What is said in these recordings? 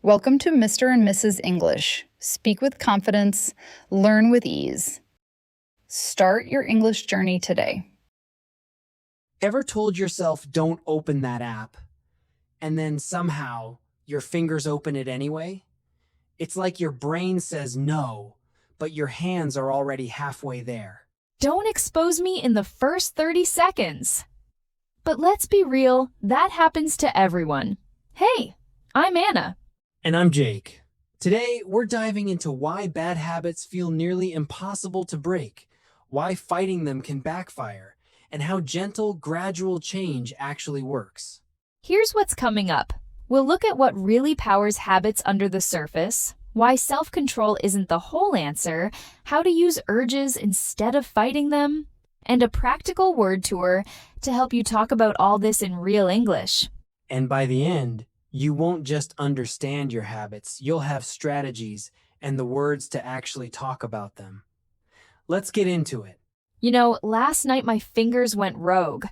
Welcome to Mr. and Mrs. English. Speak with confidence, learn with ease. Start your English journey today. Ever told yourself, don't open that app, and then somehow your fingers open it anyway? It's like your brain says no, but your hands are already halfway there. Don't expose me in the first 30 seconds. But let's be real, that happens to everyone. Hey, I'm Anna. And I'm Jake. Today, we're diving into why bad habits feel nearly impossible to break, why fighting them can backfire, and how gentle, gradual change actually works. Here's what's coming up. We'll look at what really powers habits under the surface, why self-control isn't the whole answer, how to use urges instead of fighting them, and a practical word tour to help you talk about all this in real English. And by the end, you won't just understand your habits, you'll have strategies and the words to actually talk about them. Let's get into it. You know, last night my fingers went rogue.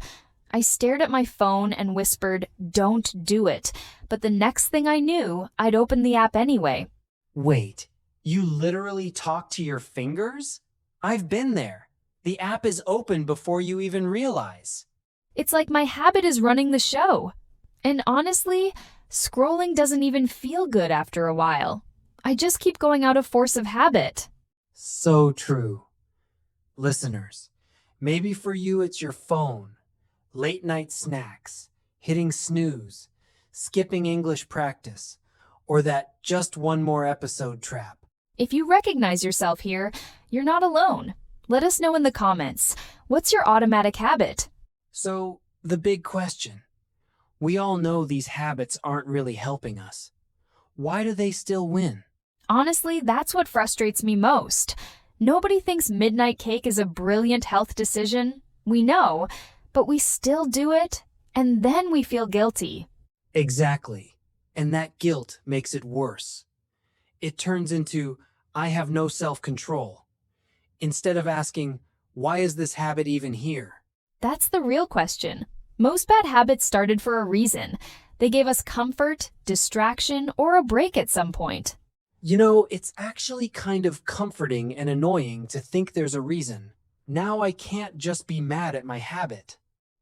I stared at my phone and whispered, "Don't do it." But the next thing I knew, I'd opened the app anyway. Wait, you literally talk to your fingers? I've been there. The app is open before you even realize. It's like my habit is running the show. And honestly, scrolling doesn't even feel good after a while. I just keep going out of force of habit. So true. Listeners, maybe for you it's your phone, late night snacks, hitting snooze, skipping English practice, or that just one more episode trap. If you recognize yourself here, you're not alone. Let us know in the comments. What's your automatic habit? So, the big question. We all know these habits aren't really helping us. Why do they still win? Honestly, that's what frustrates me most. Nobody thinks midnight cake is a brilliant health decision. We know, but we still do it, and then we feel guilty. Exactly. And that guilt makes it worse. It turns into, I have no self-control. Instead of asking, why is this habit even here? That's the real question. Most bad habits started for a reason. They gave us comfort, distraction, or a break at some point. You know, it's actually kind of comforting and annoying to think there's a reason. Now I can't just be mad at my habit.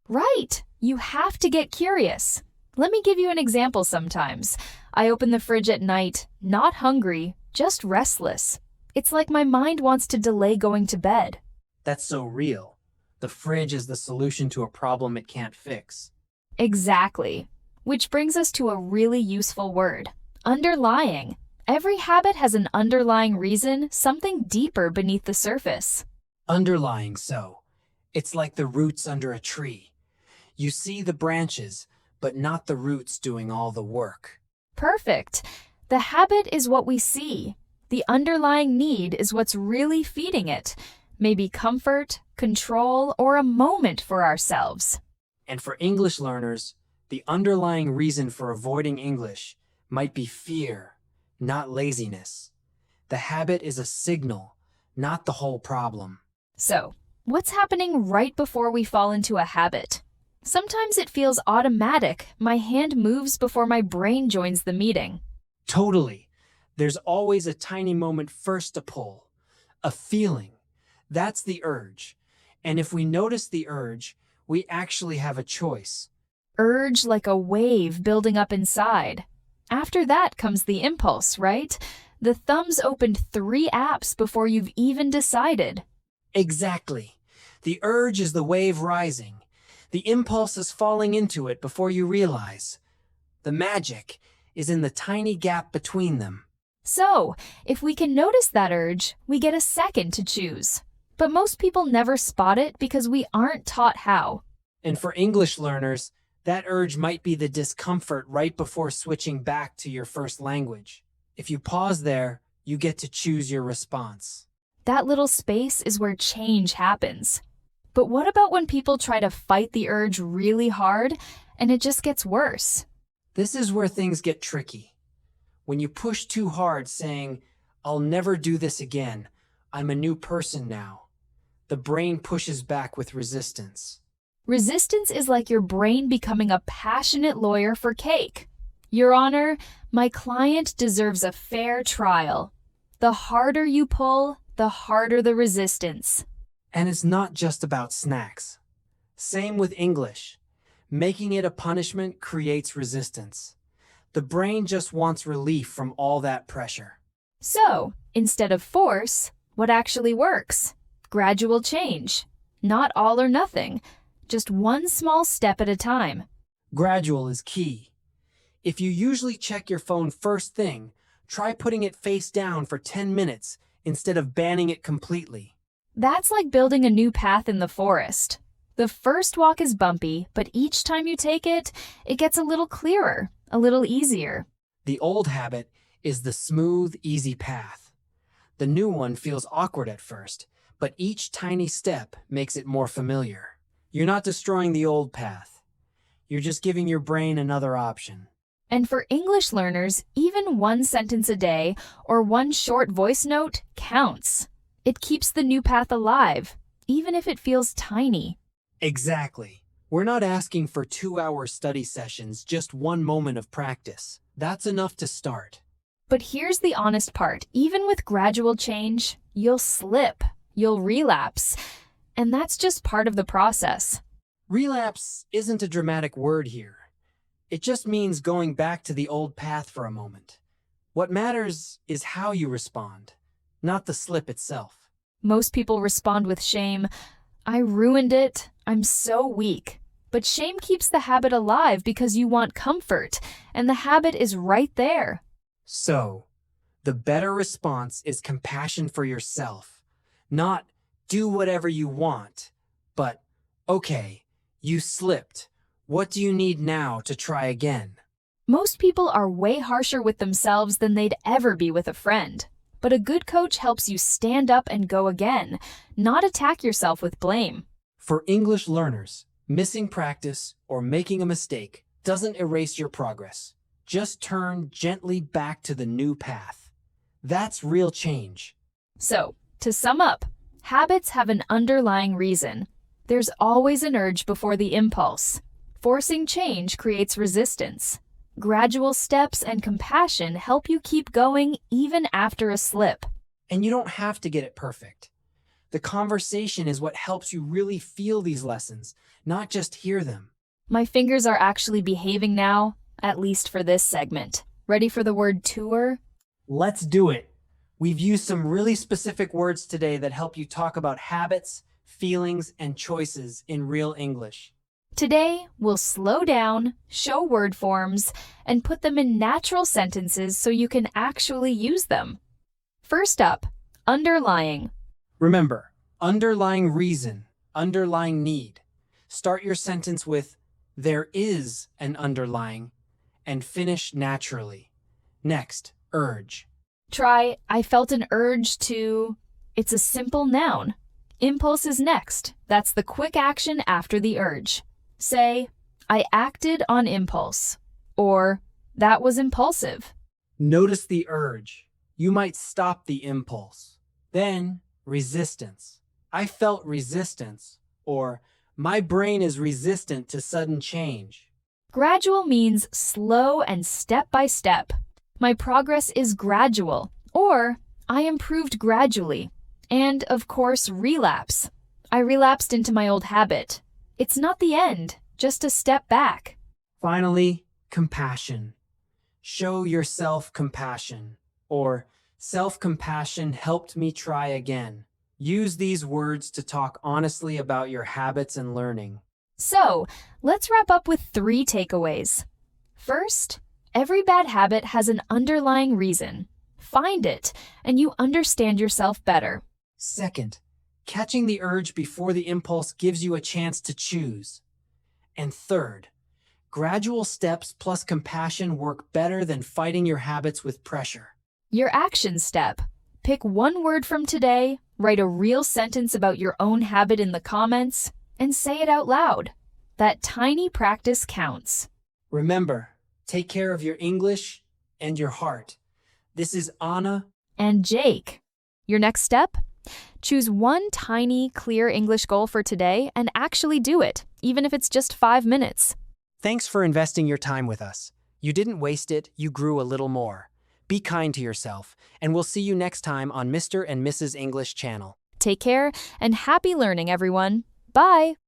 Right. You have to get curious. Let me give you an example sometimes. I open the fridge at night, not hungry, just restless. It's like my mind wants to delay going to bed. That's so real. The fridge is the solution to a problem it can't fix. Exactly. Which brings us to a really useful word, underlying. Every habit has an underlying reason, something deeper beneath the surface. Underlying, so. It's like the roots under a tree. You see the branches, but not the roots doing all the work. Perfect. The habit is what we see. The underlying need is what's really feeding it. Maybe comfort, control, or a moment for ourselves. And for English learners, the underlying reason for avoiding English might be fear, not laziness. The habit is a signal, not the whole problem. So, what's happening right before we fall into a habit? Sometimes it feels automatic. My hand moves before my brain joins the meeting. Totally. There's always a tiny moment first to pull. A feeling. That's the urge. And if we notice the urge, we actually have a choice. Urge like a wave building up inside. After that comes the impulse, right? The thumbs opened 3 apps before you've even decided. Exactly. The urge is the wave rising. The impulse is falling into it before you realize. The magic is in the tiny gap between them. So, if we can notice that urge, we get a second to choose. But most people never spot it because we aren't taught how. And for English learners, that urge might be the discomfort right before switching back to your first language. If you pause there, you get to choose your response. That little space is where change happens. But what about when people try to fight the urge really hard and it just gets worse? This is where things get tricky. When you push too hard saying, I'll never do this again, I'm a new person now, the brain pushes back with resistance. Resistance is like your brain becoming a passionate lawyer for cake. Your Honor, My client deserves a fair trial. The harder you pull, the harder the resistance. And it's not just about snacks. Same with English. Making it a punishment creates resistance. The brain just wants relief from all that pressure. So, instead of force, what actually works? Gradual change. Not all or nothing, just one small step at a time. Gradual is key. If you usually check your phone first thing, try putting it face down for 10 minutes instead of banning it completely. That's like building a new path in the forest. The first walk is bumpy, but each time you take it, it gets a little clearer, a little easier. The old habit is the smooth, easy path. The new one feels awkward at first, but each tiny step makes it more familiar. You're not destroying the old path. You're just giving your brain another option. And for English learners, even one sentence a day or one short voice note counts. It keeps the new path alive, even if it feels tiny. Exactly. We're not asking for 2-hour study sessions, just one moment of practice. That's enough to start. But here's the honest part. Even with gradual change, you'll slip, you'll relapse, and that's just part of the process. Relapse isn't a dramatic word here. It just means going back to the old path for a moment. What matters is how you respond, not the slip itself. Most people respond with shame. I ruined it. I'm so weak. But shame keeps the habit alive because you want comfort, and the habit is right there. So, the better response is compassion for yourself. Not do whatever you want, but okay, you slipped. What do you need now to try again? Most people are way harsher with themselves than they'd ever be with a friend. But a good coach helps you stand up and go again, not attack yourself with blame. For English learners, missing practice or making a mistake doesn't erase your progress. Just turn gently back to the new path. That's real change. So, to sum up, habits have an underlying reason. There's always an urge before the impulse. Forcing change creates resistance. Gradual steps and compassion help you keep going even after a slip. And you don't have to get it perfect. The conversation is what helps you really feel these lessons, not just hear them. My fingers are actually behaving now, at least for this segment. Ready for the word tour? Let's do it. We've used some really specific words today that help you talk about habits, feelings, and choices in real English. Today, we'll slow down, show word forms, and put them in natural sentences so you can actually use them. First up, underlying. Remember, underlying reason, underlying need. Start your sentence with, there is an underlying, and finish naturally. Next, urge. Try, I felt an urge to... It's a simple noun. Impulse is next. That's the quick action after the urge. Say, I acted on impulse, or that was impulsive. Notice the urge. You might stop the impulse. Then, resistance. I felt resistance, or my brain is resistant to sudden change. Gradual means slow and step by step. My progress is gradual, or I improved gradually. And, of course, relapse. I relapsed into my old habit. It's not the end, just a step back. Finally, compassion. Show yourself compassion, or self-compassion helped me try again. Use these words to talk honestly about your habits and learning. So, let's wrap up with 3 takeaways. First, every bad habit has an underlying reason. Find it, and you understand yourself better. Second, catching the urge before the impulse gives you a chance to choose. And third, gradual steps plus compassion work better than fighting your habits with pressure. Your action step. Pick one word from today, write a real sentence about your own habit in the comments, and say it out loud. That tiny practice counts. Remember, take care of your English and your heart. This is Anna And Jake. Your next step? Choose one tiny, clear English goal for today and actually do it, even if it's just 5 minutes. Thanks for investing your time with us. You didn't waste it, you grew a little more. Be kind to yourself, and we'll see you next time on Mr. and Mrs. English channel. Take care and happy learning, everyone. Bye.